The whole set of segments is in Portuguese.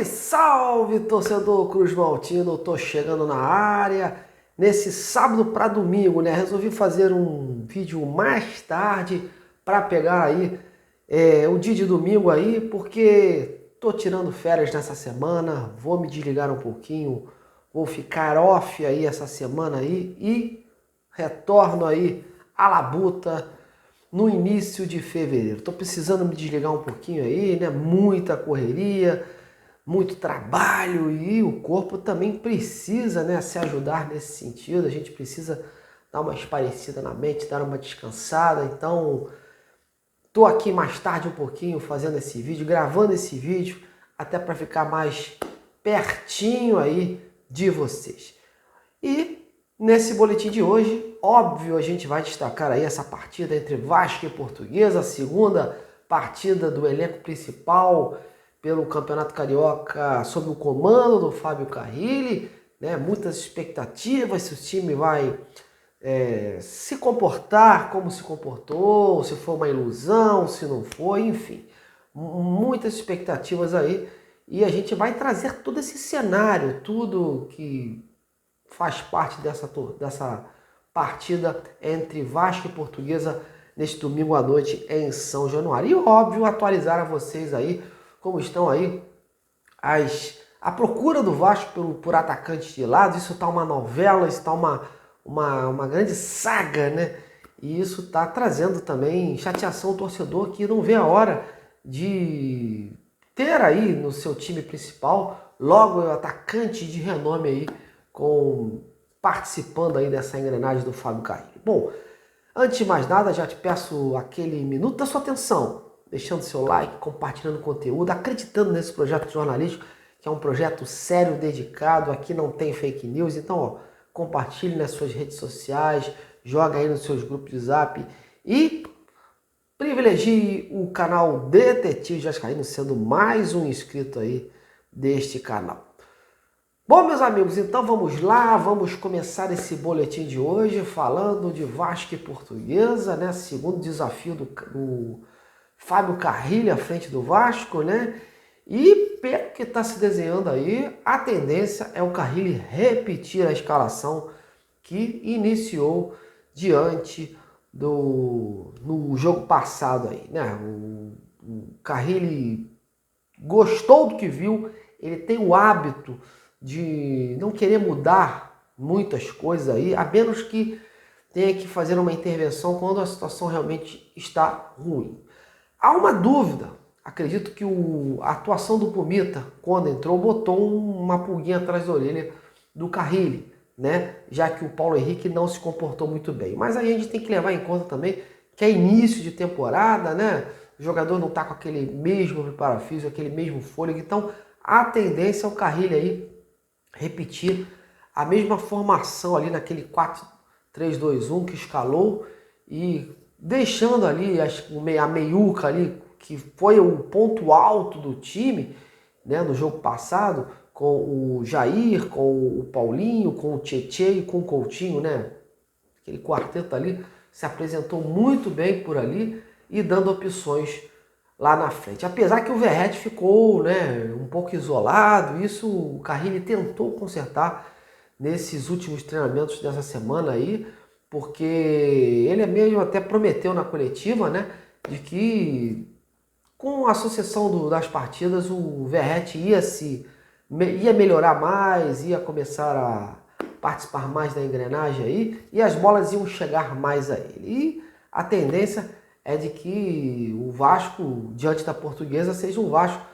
Salve, salve, torcedor Cruz Maltino. Tô chegando na área nesse sábado para domingo, né? Resolvi fazer um vídeo mais tarde para pegar aí o dia de domingo aí, porque tô tirando férias nessa semana, vou me desligar um pouquinho, vou ficar off aí essa semana aí e retorno aí à labuta no início de fevereiro. Tô precisando me desligar um pouquinho aí, né? Muita correria, muito trabalho e o corpo também precisa, né, se ajudar nesse sentido. A gente precisa dar uma esparecida na mente, dar uma descansada. Então, tô aqui mais tarde um pouquinho fazendo esse vídeo, gravando esse vídeo, até para ficar mais pertinho aí de vocês. E nesse boletim de hoje, óbvio, a gente vai destacar aí essa partida entre Vasco e Portuguesa, a segunda partida do elenco principal pelo Campeonato Carioca sob o comando do Fábio Carrilli, né? Muitas expectativas se o time vai se comportar como se comportou, se foi uma ilusão, se não foi, enfim. Muitas expectativas aí e a gente vai trazer todo esse cenário, tudo que faz parte dessa partida entre Vasco e Portuguesa neste domingo à noite em São Januário. E óbvio, atualizar a vocês aí como estão aí a procura do Vasco por atacantes de lado. Isso está uma novela, isso está uma grande saga, né? E isso está trazendo também chateação ao torcedor que não vê a hora de ter aí no seu time principal logo o atacante de renome aí participando aí dessa engrenagem do Fábio Carrilli. Bom, antes de mais nada, já te peço aquele minuto da sua atenção, deixando seu like, compartilhando o conteúdo, acreditando nesse projeto jornalístico, que é um projeto sério, dedicado, aqui não tem fake news. Então, ó, compartilhe nas suas redes sociais, joga aí nos seus grupos de zap e privilegie o canal Detetive Vascaíno, sendo mais um inscrito aí deste canal. Bom, meus amigos, então vamos lá, vamos começar esse boletim de hoje falando de Vasco e Portuguesa, né? Segundo desafio do Fábio Carrilli à frente do Vasco, né? E pelo que está se desenhando aí, a tendência é o Carrilli repetir a escalação que iniciou diante no jogo passado aí, né? O Carrilli gostou do que viu, ele tem o hábito de não querer mudar muitas coisas aí, a menos que tenha que fazer uma intervenção quando a situação realmente está ruim. Há uma dúvida, acredito que a atuação do Pumita, quando entrou, botou uma pulguinha atrás da orelha do Carrilli, né? Já que o Paulo Henrique não se comportou muito bem. Mas aí a gente tem que levar em conta também que é início de temporada, né? O jogador não está com aquele mesmo preparo físico, aquele mesmo fôlego, então a tendência é o Carrilli aí repetir a mesma formação ali naquele 4-3-2-1 que escalou e deixando ali a meiuca ali, que foi o ponto alto do time, né, no jogo passado, com o Jair, com o Paulinho, com o Tietê e com o Coutinho, né? Aquele quarteto ali se apresentou muito bem por ali e dando opções lá na frente. Apesar que o Verratti ficou, né, um pouco isolado, isso o Carrilli tentou consertar nesses últimos treinamentos dessa semana aí, porque ele mesmo até prometeu na coletiva, né, de que com a sucessão das partidas o Verratti ia melhorar mais, ia começar a participar mais da engrenagem aí e as bolas iam chegar mais a ele. E a tendência é de que o Vasco, diante da Portuguesa, seja um Vasco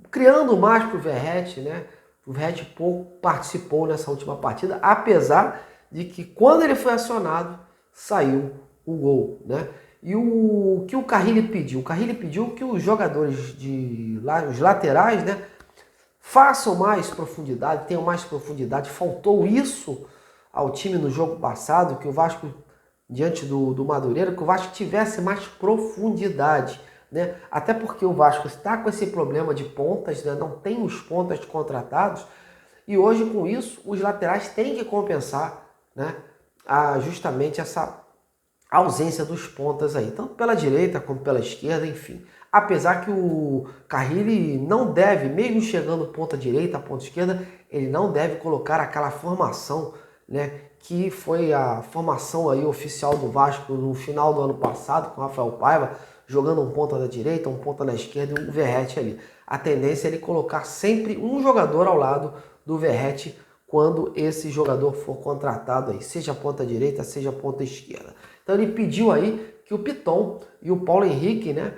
criando mais para o Verratti, né? O Verratti pouco participou nessa última partida, apesar de que quando ele foi acionado, saiu o gol, né? E o que o Carrilli pediu? O Carrilli pediu que os jogadores os laterais, né, façam mais profundidade, tenham mais profundidade. Faltou isso ao time no jogo passado, que o Vasco, diante do Madureira, que o Vasco tivesse mais profundidade, né? Até porque o Vasco está com esse problema de pontas, né? Não tem os pontas contratados, e hoje com isso os laterais têm que compensar, né, justamente essa ausência dos pontas aí, tanto pela direita como pela esquerda, enfim. apesar que o Carrilli não deve, mesmo chegando ponta direita, ponta esquerda, ele não deve colocar aquela formação, né, que foi a formação aí oficial do Vasco no final do ano passado, com o Rafael Paiva, jogando um ponta da direita, um ponta da esquerda e um Verratti ali. A tendência é ele colocar sempre um jogador ao lado do Verratti quando esse jogador for contratado aí, seja ponta direita, seja ponta esquerda. Então ele pediu aí que o Piton e o Paulo Henrique, né,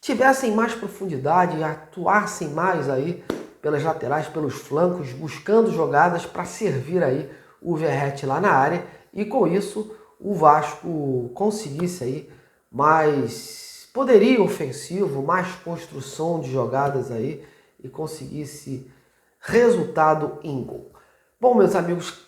tivessem mais profundidade, atuassem mais aí pelas laterais, pelos flancos, buscando jogadas para servir aí o Verratti lá na área, e com isso o Vasco conseguisse aí mais poderio ofensivo, mais construção de jogadas aí e conseguisse resultado em gol. Bom, meus amigos,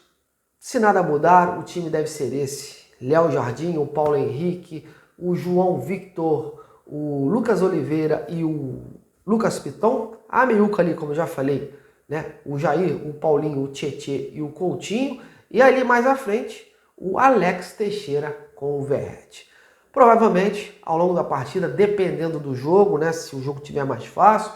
se nada mudar, o time deve ser esse: Léo Jardim, o Paulo Henrique, o João Victor, o Lucas Oliveira e o Lucas Piton. A meiuca ali, como eu já falei, né? O Jair, o Paulinho, o Tietê e o Coutinho. E ali mais à frente, o Alex Teixeira com o Verratti. Provavelmente, ao longo da partida, dependendo do jogo, né? Se o jogo tiver mais fácil,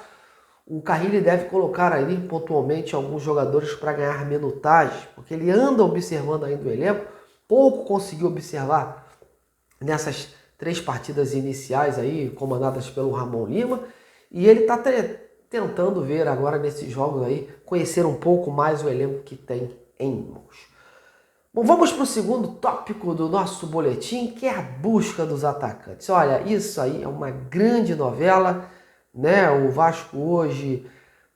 o Carrilli deve colocar ali pontualmente alguns jogadores para ganhar minutagem, porque ele anda observando ainda o elenco, pouco conseguiu observar nessas 3 partidas iniciais aí, comandadas pelo Ramon Lima, e ele está tentando ver agora nesses jogos aí, conhecer um pouco mais o elenco que tem em mãos. Bom, vamos para o segundo tópico do nosso boletim, que é a busca dos atacantes. Olha, isso aí é uma grande novela, né? O Vasco hoje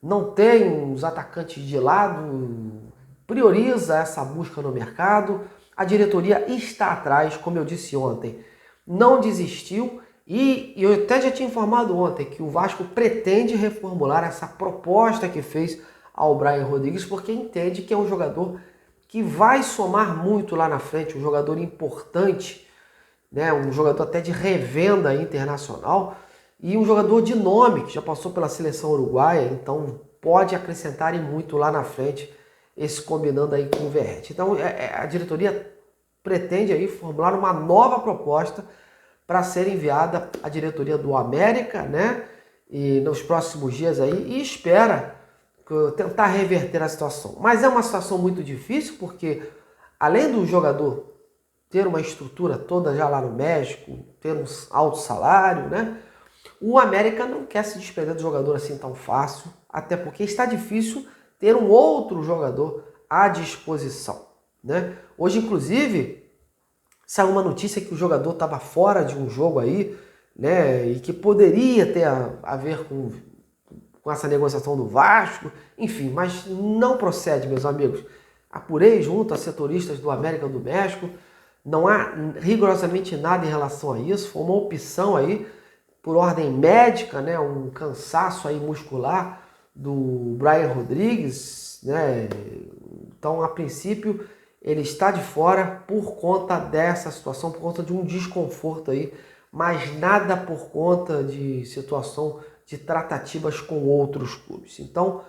não tem os atacantes de lado, prioriza essa busca no mercado. A diretoria está atrás, como eu disse ontem, não desistiu, e eu até já tinha informado ontem que o Vasco pretende reformular essa proposta que fez ao Brian Rodrigues, porque entende que é um jogador que vai somar muito lá na frente, um jogador importante, né? Um jogador até de revenda internacional e um jogador de nome, que já passou pela seleção uruguaia, então pode acrescentar em muito lá na frente, esse combinando aí com o Verratti. Então a diretoria pretende aí formular uma nova proposta para ser enviada à diretoria do América, né? E nos próximos dias aí, e espera tentar reverter a situação. Mas é uma situação muito difícil, porque além do jogador ter uma estrutura toda já lá no México, ter um alto salário, né? O América não quer se desprender do jogador assim tão fácil, até porque está difícil ter um outro jogador à disposição, né? Hoje, inclusive, saiu uma notícia que o jogador estava fora de um jogo aí, né? E que poderia ter a ver com essa negociação do Vasco, enfim, mas não procede, meus amigos. Apurei junto a setoristas do América do México, não há rigorosamente nada em relação a isso, foi uma opção aí por ordem médica, né, um cansaço aí muscular do Brian Rodrigues, né? Então, a princípio, ele está de fora por conta dessa situação, por conta de um desconforto aí, mas nada por conta de situação de tratativas com outros clubes. Então,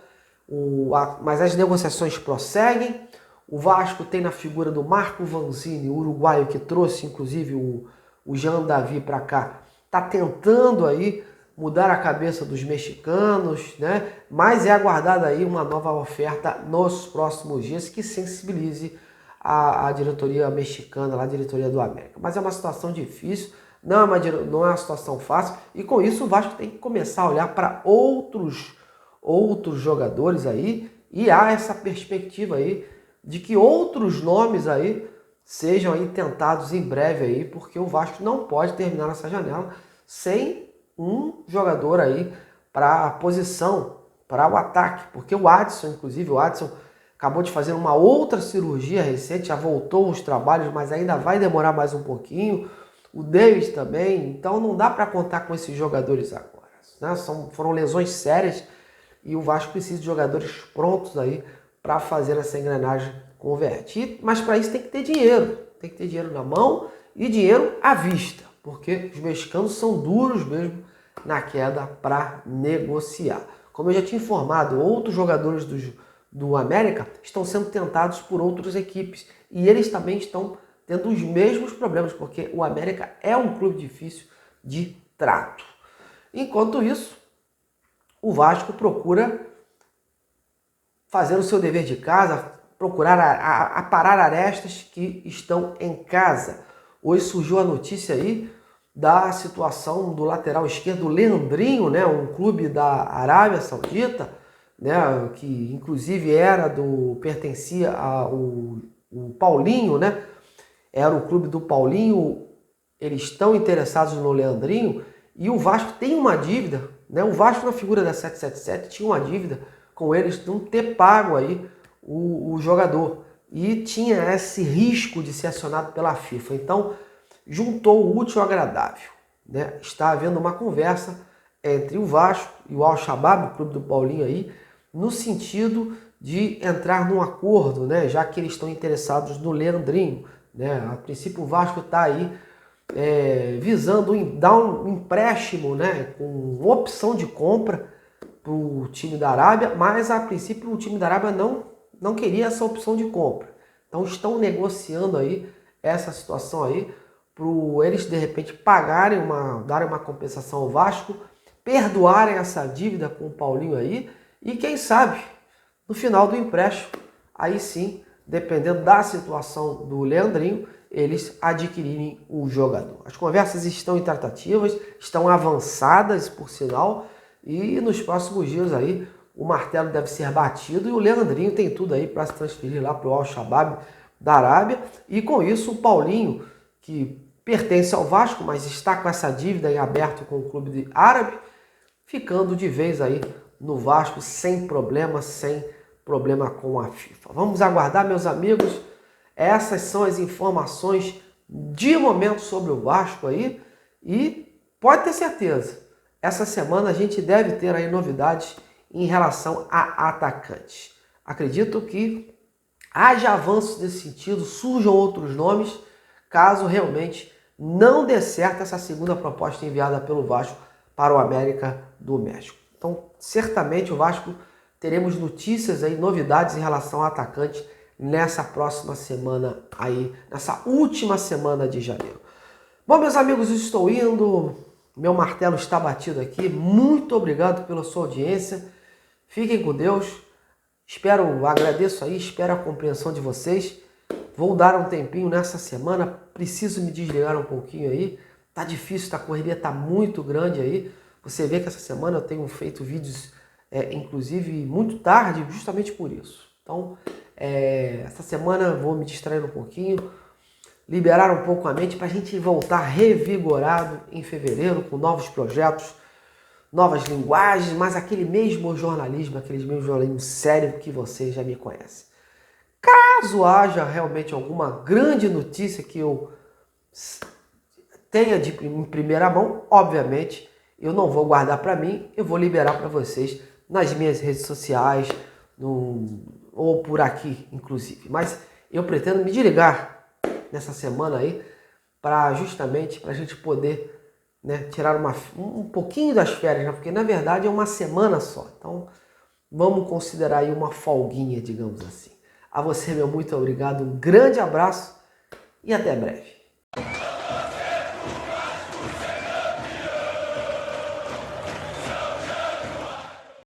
mas as negociações prosseguem. O Vasco tem na figura do Marco Vanzini, o uruguaio que trouxe inclusive o Jean Davi para cá, está tentando aí mudar a cabeça dos mexicanos, né? Mas é aguardada aí uma nova oferta nos próximos dias que sensibilize a diretoria mexicana, a diretoria do América. Mas é uma situação difícil, não é uma situação fácil, e com isso o Vasco tem que começar a olhar para outros jogadores aí, e há essa perspectiva aí de que outros nomes aí sejam aí tentados em breve aí, porque o Vasco não pode terminar essa janela sem um jogador aí para a posição, para o ataque, porque o Adson, inclusive, acabou de fazer uma outra cirurgia recente, já voltou aos trabalhos, mas ainda vai demorar mais um pouquinho. O Davis também, então não dá para contar com esses jogadores agora, né? Foram lesões sérias e o Vasco precisa de jogadores prontos aí para fazer essa engrenagem com o Verratti. Mas para isso tem que ter dinheiro na mão e dinheiro à vista, porque os mexicanos são duros mesmo na queda para negociar. Como eu já tinha informado, outros jogadores do América estão sendo tentados por outras equipes e eles também estão tendo os mesmos problemas, porque o América é um clube difícil de trato. Enquanto isso, o Vasco procura fazer o seu dever de casa, procurar aparar arestas que estão em casa. Hoje surgiu a notícia aí da situação do lateral esquerdo Leandrinho, né, um clube da Arábia Saudita, né, que inclusive pertencia ao Paulinho, né? Era o clube do Paulinho. Eles estão interessados no Leandrinho e o Vasco tem uma dívida, né? O Vasco, na figura da 777, tinha uma dívida com eles de não ter pago aí o jogador e tinha esse risco de ser acionado pela FIFA. Então, juntou o útil ao agradável, né? Está havendo uma conversa entre o Vasco e o Al-Shabaab, o clube do Paulinho aí, no sentido de entrar num acordo, né? Já que eles estão interessados no Leandrinho, né? A princípio o Vasco está aí visando dar um empréstimo, né? Com opção de compra para o time da Arábia, mas a princípio o time da Arábia não queria essa opção de compra. Então estão negociando aí essa situação aí para eles de repente darem uma compensação ao Vasco, perdoarem essa dívida com o Paulinho aí e quem sabe no final do empréstimo, aí sim, dependendo da situação do Leandrinho, eles adquirirem o jogador. As conversas estão em tratativas, estão avançadas por sinal, e nos próximos dias aí o martelo deve ser batido e o Leandrinho tem tudo aí para se transferir lá para o Al-Shabaab da Arábia. E com isso o Paulinho, que pertence ao Vasco, mas está com essa dívida em aberto com o clube árabe, ficando de vez aí no Vasco sem problema com a FIFA. Vamos aguardar, meus amigos. Essas são as informações de momento sobre o Vasco aí e pode ter certeza, essa semana a gente deve ter aí novidades em relação a atacantes. Acredito que haja avanços nesse sentido, surjam outros nomes, caso realmente não dê certo essa segunda proposta enviada pelo Vasco para o América do México. Então, certamente o Vasco teremos notícias aí, novidades em relação ao atacante nessa próxima semana aí, nessa última semana de janeiro. Bom, meus amigos, estou indo, meu martelo está batido aqui. Muito obrigado pela sua audiência. Fiquem com Deus. Agradeço aí, espero a compreensão de vocês. Vou dar um tempinho nessa semana, preciso me desligar um pouquinho aí. Tá difícil, a correria tá muito grande aí. Você vê que essa semana eu tenho feito vídeos, inclusive muito tarde, justamente por isso. Então, essa semana vou me distrair um pouquinho, liberar um pouco a mente para a gente voltar revigorado em fevereiro com novos projetos, novas linguagens, mas aquele mesmo jornalismo sério que vocês já me conhecem. Caso haja realmente alguma grande notícia que eu tenha em primeira mão, obviamente, eu não vou guardar para mim, eu vou liberar para vocês nas minhas redes sociais, ou por aqui, inclusive. Mas eu pretendo me desligar nessa semana aí, justamente para a gente poder, né, tirar um pouquinho das férias, né? Porque na verdade é uma semana só. Então vamos considerar aí uma folguinha, digamos assim. A você, meu muito obrigado, um grande abraço e até breve.